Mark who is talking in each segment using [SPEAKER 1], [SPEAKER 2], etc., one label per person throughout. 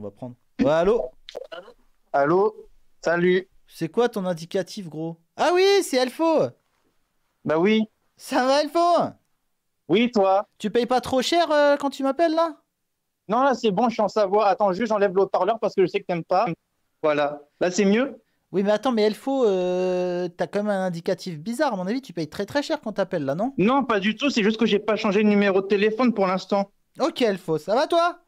[SPEAKER 1] va prendre. Ouais, allô?
[SPEAKER 2] Allô? Salut.
[SPEAKER 1] C'est quoi ton indicatif, gros? Ah oui, c'est Elfo!
[SPEAKER 2] Bah oui.
[SPEAKER 1] Ça va, Elfo?
[SPEAKER 2] Oui, toi?
[SPEAKER 1] Tu payes pas trop cher quand tu m'appelles là?
[SPEAKER 2] Non, là, c'est bon, je suis en Savoie. Attends, juste, j'enlève le haut-parleur parce que je sais que t'aimes pas. Voilà. Là, c'est mieux?
[SPEAKER 1] Oui, mais attends, mais Elfo, t'as quand même un indicatif bizarre. À mon avis, tu payes très très cher quand t'appelles là, non?
[SPEAKER 2] Non, pas du tout. C'est juste que j'ai pas changé de numéro de téléphone pour l'instant.
[SPEAKER 1] Ok, Elfo, ça va toi?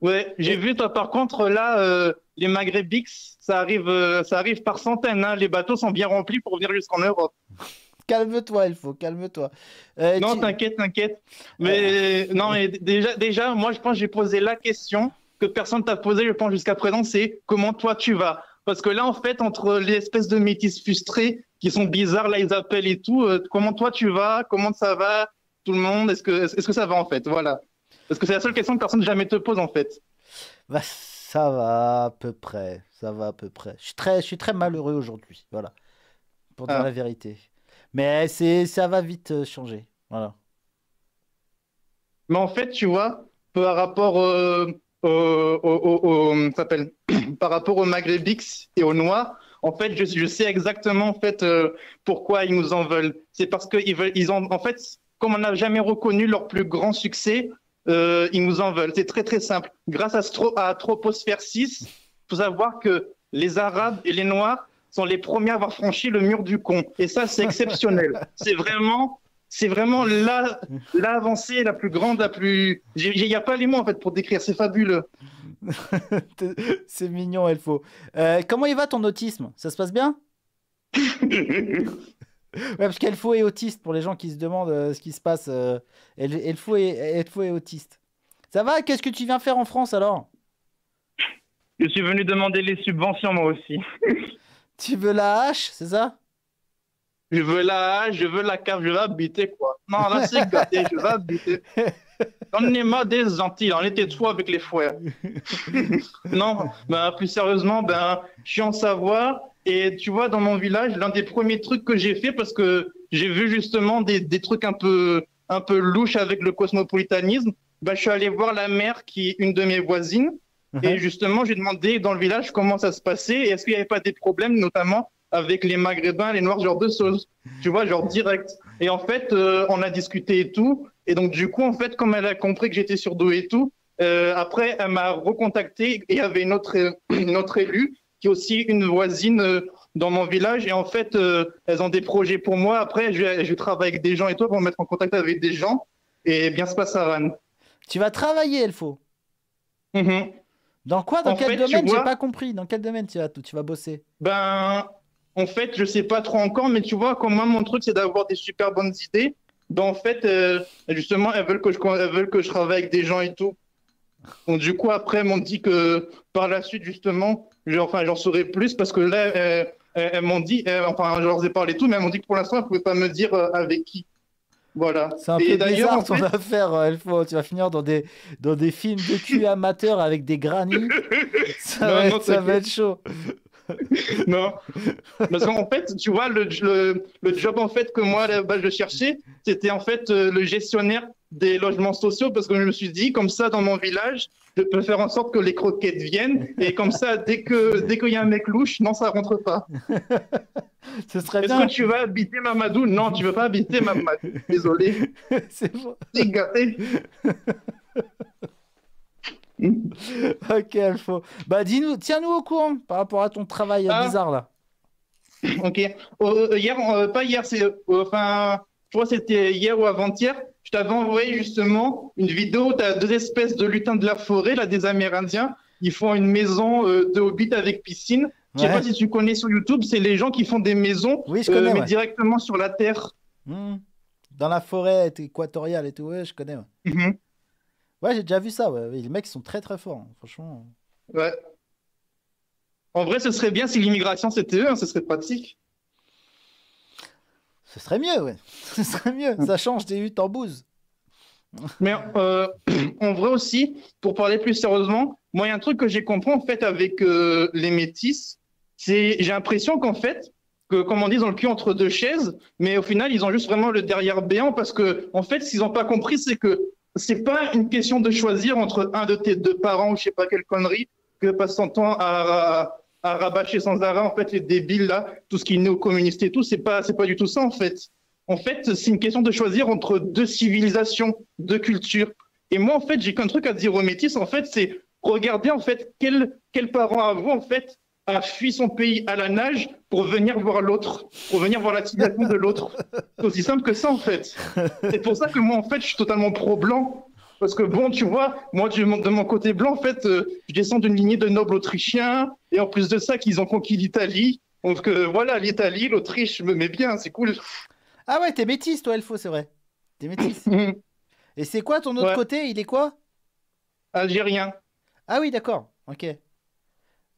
[SPEAKER 2] Ouais, j'ai
[SPEAKER 1] Et
[SPEAKER 2] vu, toi, par contre, là, les Maghrébix, ça arrive par centaines, hein. Les bateaux sont bien remplis pour venir jusqu'en Europe.
[SPEAKER 1] calme-toi, Elfo, calme-toi.
[SPEAKER 2] Non, t'inquiète, t'inquiète.
[SPEAKER 1] Euh,
[SPEAKER 2] Mais non, mais déjà, moi, je pense que j'ai posé la question que personne t'a posée, je pense, jusqu'à présent, c'est comment toi tu vas? Parce que là, en fait, entre les espèces de métis frustrés qui sont bizarres, là, ils appellent et tout, comment toi tu vas? Comment ça va? Tout le monde? Est-ce que ça va, en fait? Voilà. Parce que c'est la seule question que personne jamais te pose, en fait.
[SPEAKER 1] Bah, ça va à peu près, ça va à peu près. Je suis très malheureux aujourd'hui, voilà, pour dire la
[SPEAKER 2] Ah.
[SPEAKER 1] vérité. Mais ça va vite changer, voilà.
[SPEAKER 2] Mais en fait, tu vois, par rapport ça s'appelle, par rapport aux Maghrébix et aux Noirs, en fait, je sais exactement en fait pourquoi ils nous en veulent. C'est parce ils ont, en fait, comme on n'a jamais reconnu leur plus grand succès, ils nous en veulent. C'est très très simple. Grâce à Troposphère 6, il faut savoir que les Arabes et les Noirs sont les premiers à avoir franchi le mur du con. Et ça, c'est exceptionnel. C'est vraiment l'avancée la plus grande, la plus. Il n'y a pas les mots en fait pour décrire, c'est fabuleux.
[SPEAKER 1] C'est mignon, Elfo. Comment il va ton autisme? Ça se passe bien? Ouais, parce qu'Elfo est autiste pour les gens qui se demandent ce qui se passe. Elfo est autiste. Ça va? Qu'est-ce que tu viens faire en France alors?
[SPEAKER 2] Je suis venu demander les subventions moi aussi.
[SPEAKER 1] Tu veux la hache, c'est ça?
[SPEAKER 2] Je veux la hache, je veux la cave, je veux habiter quoi. Non, là c'est gâté, je veux habiter. On est marre des Antilles, on était trop avec les frères. Non, ben, plus sérieusement, ben, je suis en Savoie et tu vois, dans mon village, l'un des premiers trucs que j'ai fait, parce que j'ai vu justement des trucs un peu louches avec le cosmopolitanisme, ben, je suis allé voir la mère qui est une de mes voisines et
[SPEAKER 1] Ouais.
[SPEAKER 2] justement, j'ai demandé dans le village comment ça se passait et est-ce qu'il n'y avait pas des problèmes, notamment avec les Maghrébins, les Noirs, ce genre de choses. Tu vois, genre direct. Et en fait, on a discuté et tout. Et donc, du coup, en fait, comme elle a compris que j'étais surdoué et tout, après, elle m'a recontacté et il y avait une autre élue qui est aussi une voisine dans mon village. Et en fait, elles ont des projets pour moi. Après, je travaille avec des gens et toi pour me mettre en contact avec des gens et bien se passe à Rennes.
[SPEAKER 1] Tu vas travailler, Elfo.
[SPEAKER 2] Mhm.
[SPEAKER 1] Dans quoi? Dans
[SPEAKER 2] En
[SPEAKER 1] quel
[SPEAKER 2] fait, tu
[SPEAKER 1] domaine? J'ai pas
[SPEAKER 2] vois,
[SPEAKER 1] compris. Dans quel domaine tu vas bosser?
[SPEAKER 2] ben, en fait, je sais pas trop encore, mais tu vois, comme moi, mon truc, c'est d'avoir des super bonnes idées. Ben, en fait, justement, elles veulent que je travaille avec des gens et tout. Donc, du coup, après, elles m'ont dit que par la suite, justement, enfin, j'en saurai plus parce que là, elles m'ont dit, enfin, je leur ai parlé et tout, mais elles m'ont dit que pour l'instant, elles ne pouvaient pas me dire avec qui. Voilà.
[SPEAKER 1] C'est un peu
[SPEAKER 2] Et d'ailleurs,
[SPEAKER 1] bizarre
[SPEAKER 2] en
[SPEAKER 1] ton
[SPEAKER 2] fait,
[SPEAKER 1] affaire, Elfo. Tu vas finir dans des films de cul amateurs avec des grannies. Ça va
[SPEAKER 2] non, non,
[SPEAKER 1] être, ça va
[SPEAKER 2] t'inquiète,
[SPEAKER 1] être chaud.
[SPEAKER 2] non. Parce qu'en fait, tu vois, le job en fait que moi, à la base, je cherchais, c'était en fait le gestionnaire des logements sociaux parce que je me suis dit, comme ça, dans mon village, je peux faire en sorte que les croquettes viennent et comme ça, dès qu'il y a un mec louche, non, ça rentre pas.
[SPEAKER 1] Ce serait
[SPEAKER 2] Est-ce que
[SPEAKER 1] bien.
[SPEAKER 2] tu vas habiter Mamadou? Non, tu veux pas habiter Mamadou. Désolé.
[SPEAKER 1] C'est bon.
[SPEAKER 2] T'es gâté.
[SPEAKER 1] Ok, Elfo. Bah, dis-nous, tiens-nous au courant par rapport à ton travail
[SPEAKER 2] Ah,
[SPEAKER 1] bizarre là.
[SPEAKER 2] ok. Hier, pas hier, enfin, je crois que c'était hier ou avant-hier. Je t'avais envoyé justement une vidéo où tu as deux espèces de lutins de la forêt, là, des Amérindiens. Ils font une maison de hobbit avec piscine. Je sais pas
[SPEAKER 1] Ouais.
[SPEAKER 2] si tu connais sur YouTube, c'est les gens qui font des maisons,
[SPEAKER 1] Oui, je connais,
[SPEAKER 2] mais
[SPEAKER 1] ouais.
[SPEAKER 2] directement sur la terre.
[SPEAKER 1] Hmm. Dans la forêt équatoriale et tout, ouais, je connais, ouais.
[SPEAKER 2] Mhm.
[SPEAKER 1] Ouais, j'ai déjà vu ça, ouais. Les mecs sont très très forts, hein, franchement.
[SPEAKER 2] Ouais. En vrai, ce serait bien si l'immigration c'était eux, hein, ce serait pratique.
[SPEAKER 1] Ce serait mieux, ouais. Ce serait mieux. Ça change des huttes en bouse.
[SPEAKER 2] Mais en vrai aussi, pour parler plus sérieusement, moi, il y a un truc que j'ai compris en fait avec les métis, j'ai l'impression qu'en fait, que comme on dit, ils ont le cul entre deux chaises, mais au final, ils ont juste vraiment le derrière béant parce que en fait, ce qu'ils n'ont pas compris, c'est que c'est pas une question de choisir entre un de tes deux parents ou je sais pas quelle connerie, que passe son temps à rabâcher sans arrêt, en fait, les débiles, là, tout ce qui est néo-communiste et tout, c'est pas du tout ça, en fait. En fait, c'est une question de choisir entre deux civilisations, deux cultures. Et moi, en fait, j'ai qu'un truc à dire aux métis, en fait, c'est regardez, en fait, quel parent à vous, en fait, a fui son pays à la nage pour venir voir l'autre, pour venir voir la civilisation de l'autre. C'est aussi simple que ça, en fait. C'est pour ça que moi, en fait, je suis totalement pro-blanc. Parce que bon, tu vois, moi, de mon côté blanc, en fait, je descends d'une lignée de nobles autrichiens. Et en plus de ça, qu'ils ont conquis l'Italie. Donc voilà, l'Italie, l'Autriche, je me mets bien, c'est cool.
[SPEAKER 1] Ah ouais, t'es métisse, toi, Elfo, c'est vrai. T'es métisse. Et c'est quoi ton autre
[SPEAKER 2] Ouais,
[SPEAKER 1] côté? Il est quoi?
[SPEAKER 2] algérien.
[SPEAKER 1] Ah oui, d'accord. Ok.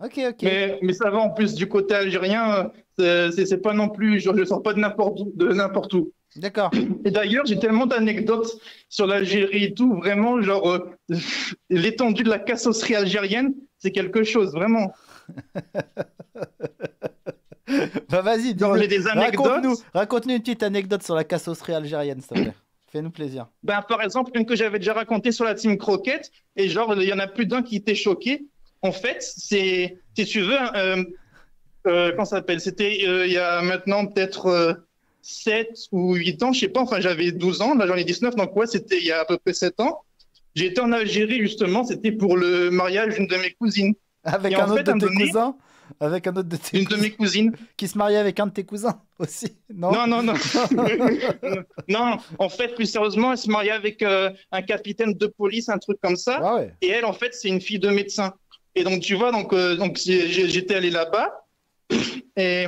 [SPEAKER 1] Ok, ok.
[SPEAKER 2] Mais ça va, en plus, du côté algérien, c'est pas non plus, je sors pas de n'importe où.
[SPEAKER 1] D'accord.
[SPEAKER 2] Et d'ailleurs, j'ai tellement d'anecdotes sur l'Algérie et tout, vraiment, genre, l'étendue de la cassosserie algérienne, c'est quelque chose, vraiment.
[SPEAKER 1] Bah vas-y,
[SPEAKER 2] Genre, j'ai des anecdotes.
[SPEAKER 1] raconte-nous une petite anecdote sur la cassosserie algérienne, s'il te plaît. Fais-nous plaisir.
[SPEAKER 2] Ben, par exemple, une que j'avais déjà racontée sur la Team Croquette, et genre, il y en a plus d'un qui était choqué. En fait, c'est, si tu veux, comment ça s'appelle? C'était il y a maintenant peut-être 7 ou 8 ans, je sais pas, enfin, j'avais 12 ans, là j'en ai 19, donc ouais, c'était il y a à peu près 7 ans. J'étais en Algérie, justement, c'était pour le mariage d'une de mes cousines.
[SPEAKER 1] Avec
[SPEAKER 2] Et
[SPEAKER 1] un
[SPEAKER 2] en
[SPEAKER 1] autre
[SPEAKER 2] fait,
[SPEAKER 1] de
[SPEAKER 2] à un
[SPEAKER 1] tes
[SPEAKER 2] moment donné,
[SPEAKER 1] cousins? Avec un autre de tes
[SPEAKER 2] une de
[SPEAKER 1] cousins
[SPEAKER 2] mes cousines.
[SPEAKER 1] qui se mariait avec un de tes cousins aussi? Non?
[SPEAKER 2] Non, non, non. Non, en fait, plus sérieusement, elle se mariait avec un capitaine de police, un truc comme ça.
[SPEAKER 1] Ah ouais.
[SPEAKER 2] Et elle, en fait, c'est une fille de médecin. Et donc, tu vois, donc j'étais allé là-bas. Et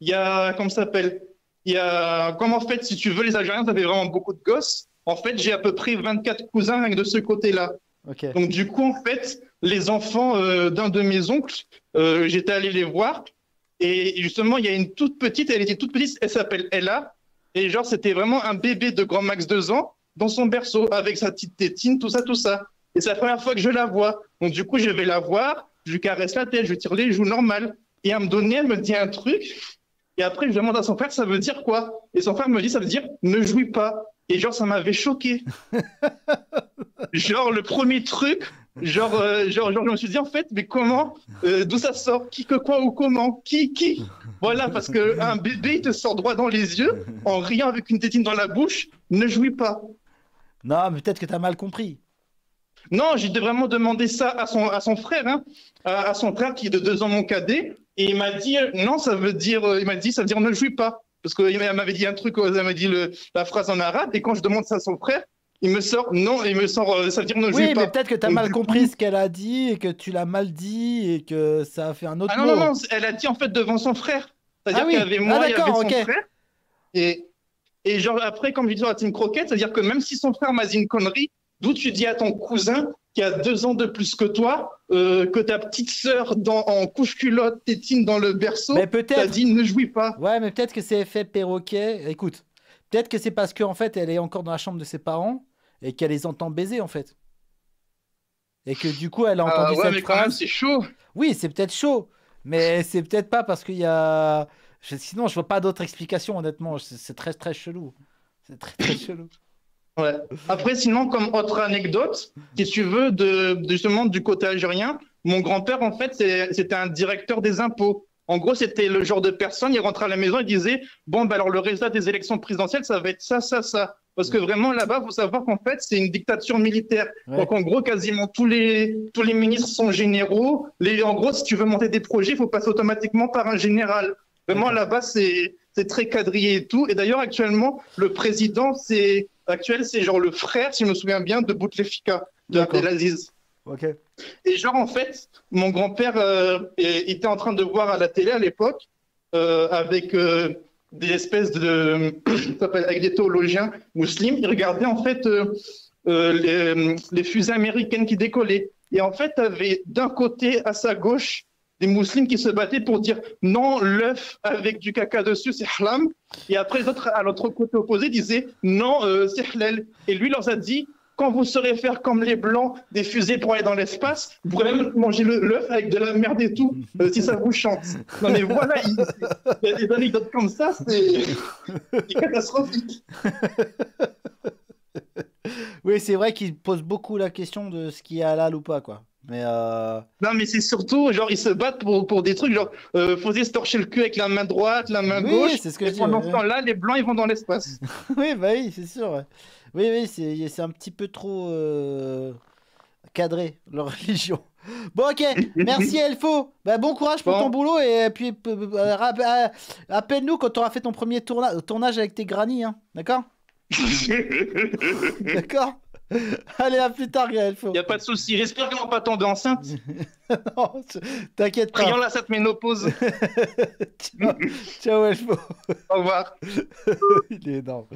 [SPEAKER 2] il y a, comment ça s'appelle? Il y a, comme en fait, si tu veux, les Algériens, ça fait vraiment beaucoup de gosses. En fait, j'ai à peu près 24 cousins rien que de ce côté-là.
[SPEAKER 1] Ok.
[SPEAKER 2] Donc, du coup, en fait, les enfants d'un de mes oncles, j'étais allé les voir. Et justement, il y a une toute petite, elle était toute petite, elle s'appelle Ella. Et genre, c'était vraiment un bébé de grand max 2 ans dans son berceau avec sa petite tétine, tout ça, tout ça. Et c'est la première fois que je la vois. Donc, du coup, je vais la voir, je lui caresse la tête, je lui tire les joues normal. Et à un moment donné, elle me dit un truc. Et après, je demande à son frère, ça veut dire quoi? Et son frère me dit, ça veut dire ne jouis pas. Et genre, ça m'avait choqué. Genre, le premier truc, je me suis dit, en fait, mais comment, d'où ça sort? Qui, que, quoi ou comment? Qui? Voilà, parce qu'un bébé, il te sort droit dans les yeux, en riant avec une tétine dans la bouche, ne jouis pas.
[SPEAKER 1] Non, mais peut-être que t'as mal compris.
[SPEAKER 2] Non, j'ai vraiment demandé ça à son frère, hein, à son frère qui est de 2 ans mon cadet, et il m'a dit, non, ça veut dire, il m'a dit, ça veut dire ne jouis pas. Parce qu'il m'avait dit un truc, il m'a dit la phrase en arabe, et quand je demande ça à son frère, il me sort, non, il me sort, ça veut dire ne jouis
[SPEAKER 1] Oui, mais
[SPEAKER 2] pas.
[SPEAKER 1] peut-être que t'as
[SPEAKER 2] Donc,
[SPEAKER 1] mal
[SPEAKER 2] du
[SPEAKER 1] compris
[SPEAKER 2] coup,
[SPEAKER 1] ce qu'elle a dit et que tu l'as mal dit et que ça a fait un autre
[SPEAKER 2] ah non, non,
[SPEAKER 1] mot.
[SPEAKER 2] non, elle a dit en fait devant son frère.
[SPEAKER 1] Ah
[SPEAKER 2] C'est-à-dire qu'il y
[SPEAKER 1] oui,
[SPEAKER 2] avait
[SPEAKER 1] ah
[SPEAKER 2] moi, il y avait
[SPEAKER 1] d'accord,
[SPEAKER 2] son
[SPEAKER 1] ok.
[SPEAKER 2] frère, et, et genre après, comme je dis sur la team croquette, c'est-à-dire que même si son frère m'a dit une connerie, d'où tu dis à ton cousin qui a 2 ans de plus que toi, que ta petite sœur en couche-culotte tétine dans le berceau,
[SPEAKER 1] Mais
[SPEAKER 2] t'as
[SPEAKER 1] peut-être,
[SPEAKER 2] dit ne jouis pas.
[SPEAKER 1] ouais, mais peut-être que c'est effet perroquet. Écoute, peut-être que c'est parce qu'en fait, elle est encore dans la chambre de ses parents et qu'elle les entend baiser, en fait. Et que du coup, elle a entendu
[SPEAKER 2] Ouais,
[SPEAKER 1] cette
[SPEAKER 2] mais quand même,
[SPEAKER 1] phrase.
[SPEAKER 2] c'est chaud.
[SPEAKER 1] Oui, c'est peut-être chaud, mais c'est peut-être pas parce qu'il y a. Sinon, je vois pas d'autre explication, honnêtement. C'est très, très chelou. C'est très, très chelou.
[SPEAKER 2] Ouais. Après, sinon, comme autre anecdote, si tu veux, justement du côté algérien, mon grand-père, en fait, c'était un directeur des impôts. En gros, c'était le genre de personne, il rentrait à la maison, il disait, bon, bah, alors le résultat des élections présidentielles, ça va être ça, ça, ça. Parce que vraiment, là-bas, il faut savoir qu'en fait, c'est une dictature militaire.
[SPEAKER 1] Ouais,
[SPEAKER 2] Donc, en gros, quasiment tous les ministres sont généraux. En gros, si tu veux monter des projets, il faut passer automatiquement par un général. Vraiment,
[SPEAKER 1] d'accord.
[SPEAKER 2] là-bas, c'est très quadrillé et tout. Et d'ailleurs, actuellement, le président, c'est genre le frère, si je me souviens bien, de Bouteflika, de
[SPEAKER 1] D'accord.
[SPEAKER 2] Abdelaziz.
[SPEAKER 1] Ok.
[SPEAKER 2] Et genre, en fait, mon grand-père était en train de voir à la télé à l'époque, avec des espèces de, ça s'appelle, avec des théologiens musulmans. Il regardait en fait les fusées américaines qui décollaient. Et en fait, tu avais d'un côté, à sa gauche, des musulmans qui se battaient pour dire non, l'œuf avec du caca dessus, c'est haram. Et après, les autres, à l'autre côté opposé, disaient non, c'est halal. Et lui leur a dit, quand vous saurez faire comme les blancs des fusées pour aller dans l'espace, vous pourrez même manger l'œuf avec de la merde et tout, si ça vous chante. Non mais voilà, il y a des anecdotes comme ça, c'est catastrophique.
[SPEAKER 1] Oui, c'est vrai qu'il pose beaucoup la question de ce qui est halal ou pas, quoi. Mais
[SPEAKER 2] Non, mais c'est surtout, genre, ils se battent pour des trucs, genre, faut se torcher le cul avec la main droite, la main
[SPEAKER 1] oui,
[SPEAKER 2] gauche,
[SPEAKER 1] c'est ce que
[SPEAKER 2] et
[SPEAKER 1] je dis.
[SPEAKER 2] pendant ce
[SPEAKER 1] Ouais.
[SPEAKER 2] temps-là, les blancs, ils vont dans l'espace.
[SPEAKER 1] Oui, bah oui, c'est sûr. Ouais. Oui, oui, c'est un petit peu trop cadré, leur religion. Bon, ok, merci Elfo. Bah, bon courage pour ton
[SPEAKER 2] Bon,
[SPEAKER 1] boulot et puis appelle-nous quand tu auras fait ton premier tournage avec tes grannies, hein. D'accord? D'accord? Allez, à plus tard, Elfo.
[SPEAKER 2] y a pas de souci. J'espère qu'ils vont pas tomber enceinte.
[SPEAKER 1] Non, t'inquiète
[SPEAKER 2] Prions
[SPEAKER 1] pas.
[SPEAKER 2] là cette ménopause.
[SPEAKER 1] Ciao, ciao Elfo.
[SPEAKER 2] Au revoir.
[SPEAKER 1] Il est énorme.